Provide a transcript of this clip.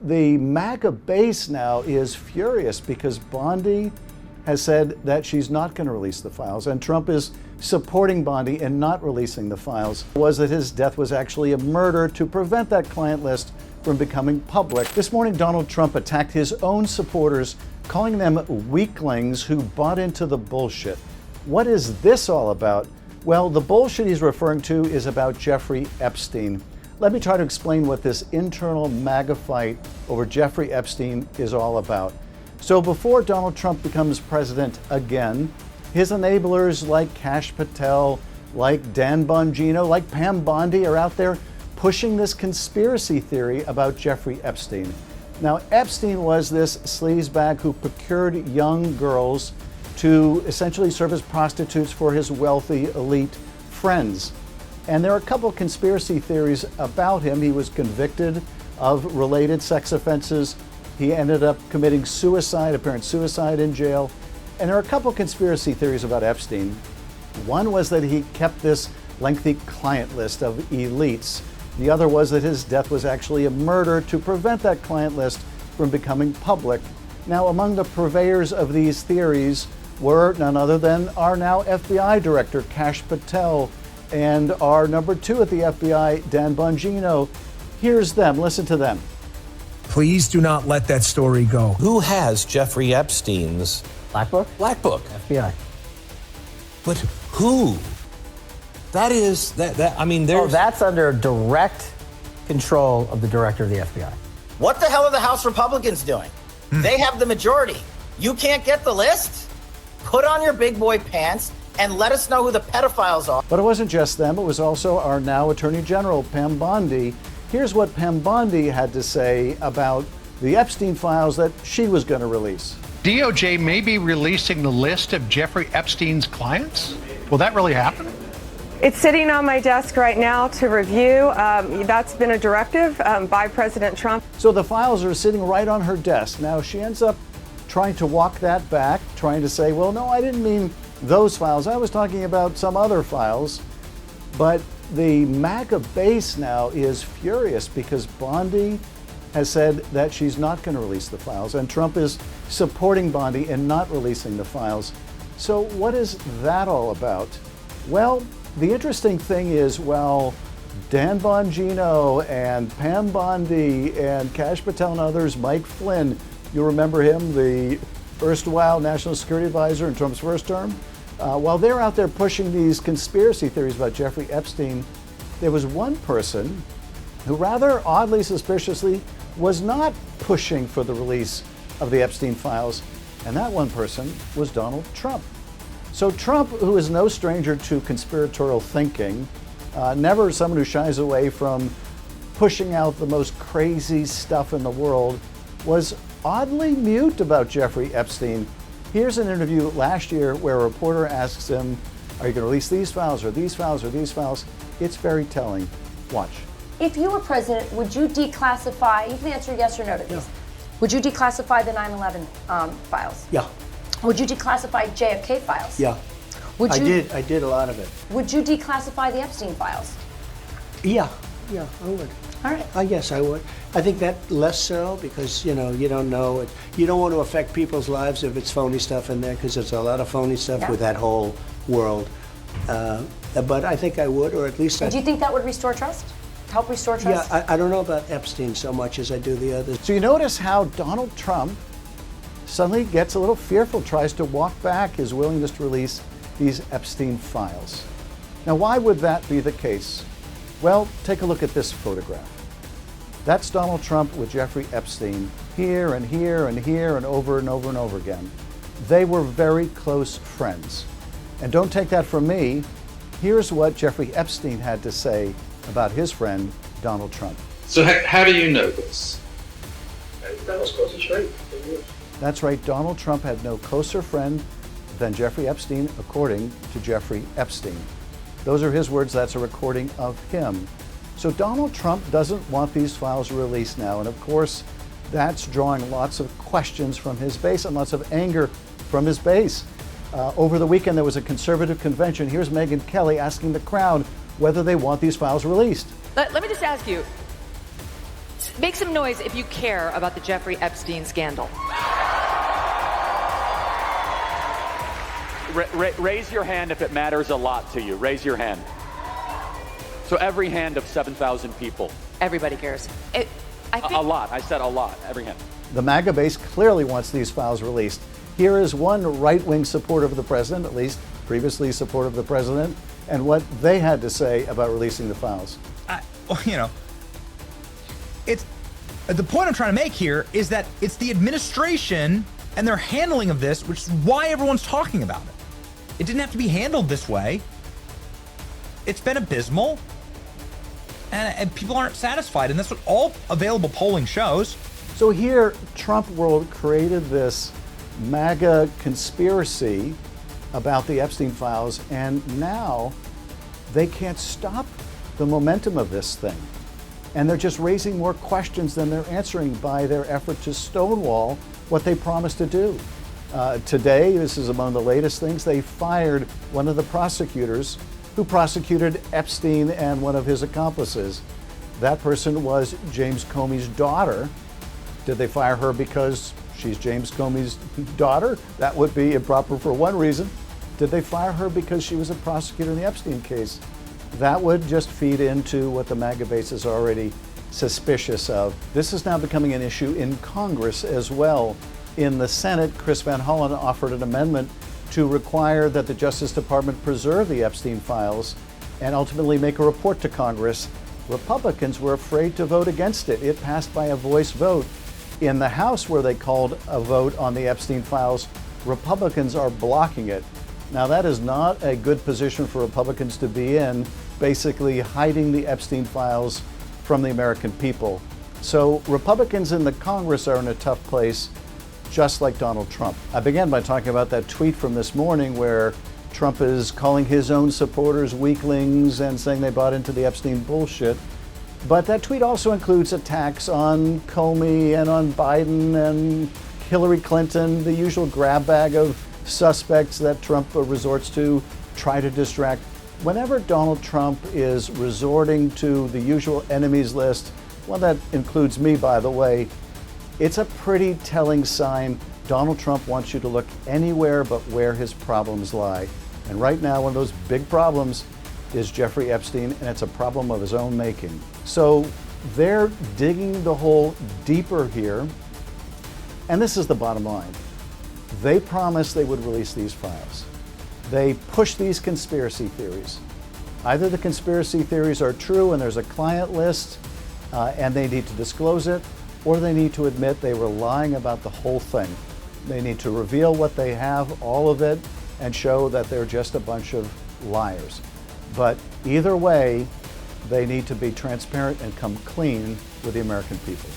The MAGA base now is furious because Bondi has said that she's not going to release the files, and Trump is supporting Bondi in not releasing the files. Was that his death was actually a murder to prevent that client list from becoming public. This morning, Donald Trump attacked his own supporters, calling them weaklings who bought into the bullshit. What is this all about? Well, the bullshit he's referring to is about Jeffrey Epstein. Let me try to explain what this internal MAGA fight over Jeffrey Epstein is all about. So before Donald Trump becomes president again, his enablers like Kash Patel, like Dan Bongino, like Pam Bondi are out there pushing this conspiracy theory about Jeffrey Epstein. Now, Epstein was this sleazebag who procured young girls to essentially serve as prostitutes for his wealthy elite friends. And there are a couple conspiracy theories about him. He was convicted of related sex offenses. He ended up committing suicide, apparent suicide in jail. And there are a couple conspiracy theories about Epstein. One was that he kept this lengthy client list of elites. The other was that his death was actually a murder to prevent that client list from becoming public. Now, among the purveyors of these theories were none other than our now FBI director, Kash Patel, and our number 2 at the FBI, Dan Bongino. Here's them. Listen to them. Please do not let that story go. Who has Jeffrey Epstein's Black Book? Black Book? FBI. But who? That is that. I mean, there's. That's under direct control of the director of the FBI. What the hell are the House Republicans doing? They have the majority. You can't get the list? Put on your big boy pants and let us know who the pedophiles are. But it wasn't just them. It was also our now Attorney General, Pam Bondi. Here's what Pam Bondi had to say about the Epstein files that she was going to release. DOJ may be releasing the list of Jeffrey Epstein's clients? Will that really happen? It's sitting on my desk right now to review. That's been a directive by President Trump. So the files are sitting right on her desk. Now she ends up trying to walk that back, trying to say, well, no, I didn't mean those files. I was talking about some other files. But the MAGA base now is furious because Bondi has said that she's not going to release the files, and Trump is supporting Bondi in not releasing the files. So what is that all about? Well, the interesting thing is, well, Dan Bongino and Pam Bondi and Kash Patel and others, Mike Flynn, you remember him, the erstwhile National Security Advisor in Trump's first term? While they're out there pushing these conspiracy theories about Jeffrey Epstein, there was one person who rather oddly, suspiciously, was not pushing for the release of the Epstein files, and that one person was Donald Trump. So Trump, who is no stranger to conspiratorial thinking, never someone who shies away from pushing out the most crazy stuff in the world, was oddly mute about Jeffrey Epstein. Here's an interview last year where a reporter asks him, are you going to release these files or these files or these files? It's very telling. Watch. If you were president, would you declassify, you can answer yes or no to these, would you declassify the 9/11 files? Yeah. Would you declassify JFK files? Yeah. Would you, I did a lot of it. Would you declassify the Epstein files? Yeah, I would. All right. Yes, I would. I think that less so because, you don't know it. You don't want to affect people's lives if it's phony stuff in there because there's a lot of phony stuff with that whole world. But I think I would, or at least Do you think that would restore trust? Help restore trust? Yeah, I don't know about Epstein so much as I do the others. So you notice how Donald Trump suddenly gets a little fearful, tries to walk back his willingness to release these Epstein files. Now, why would that be the case? Well, take a look at this photograph. That's Donald Trump with Jeffrey Epstein here and here and here and over and over and over again. They were very close friends. And don't take that from me. Here's what Jeffrey Epstein had to say about his friend, Donald Trump. So how do you know this? That's right, Donald Trump had no closer friend than Jeffrey Epstein, according to Jeffrey Epstein. Those are his words, that's a recording of him. So Donald Trump doesn't want these files released now, and of course, that's drawing lots of questions from his base and lots of anger from his base. Over the weekend, there was a conservative convention. Here's Megyn Kelly asking the crowd whether they want these files released. Let me just ask you, Make some noise if you care about the Jeffrey Epstein scandal. Raise your hand if it matters a lot to you. Raise your hand. So every hand of 7,000 people. Everybody cares. A lot. I said a lot. Every hand. The MAGA base clearly wants these files released. Here is one right-wing supporter of the president, at least previously supporter of the president, and what they had to say about releasing the files. It's the point I'm trying to make here is that it's the administration and their handling of this, which is why everyone's talking about it. It didn't have to be handled this way. It's been abysmal, and people aren't satisfied, and that's what all available polling shows. So here, Trump world created this MAGA conspiracy about the Epstein files, and now they can't stop the momentum of this thing. And they're just raising more questions than they're answering by their effort to stonewall what they promised to do. Today, this is among the latest things, they fired one of the prosecutors who prosecuted Epstein and one of his accomplices. That person was James Comey's daughter. Did they fire her because she's James Comey's daughter? That would be improper for one reason. Did they fire her because she was a prosecutor in the Epstein case? That would just feed into what the MAGA base is already suspicious of. This is now becoming an issue in Congress as well. In the Senate, Chris Van Hollen offered an amendment to require that the Justice Department preserve the Epstein files and ultimately make a report to Congress. Republicans were afraid to vote against it. It passed by a voice vote. In the House, where they called a vote on the Epstein files, Republicans are blocking it. Now, that is not a good position for Republicans to be in, basically hiding the Epstein files from the American people. So Republicans in the Congress are in a tough place, just like Donald Trump. I began by talking about that tweet from this morning where Trump is calling his own supporters weaklings and saying they bought into the Epstein bullshit. But that tweet also includes attacks on Comey and on Biden and Hillary Clinton, the usual grab bag of suspects that Trump resorts to try to distract. Whenever Donald Trump is resorting to the usual enemies list, well, that includes me, by the way, it's a pretty telling sign Donald Trump wants you to look anywhere but where his problems lie. And right now, one of those big problems is Jeffrey Epstein, and it's a problem of his own making. So they're digging the hole deeper here, and this is the bottom line. They promised they would release these files. They push these conspiracy theories. Either the conspiracy theories are true and there's a client list and they need to disclose it, or they need to admit they were lying about the whole thing. They need to reveal what they have, all of it, and show that they're just a bunch of liars. But either way, they need to be transparent and come clean with the American people.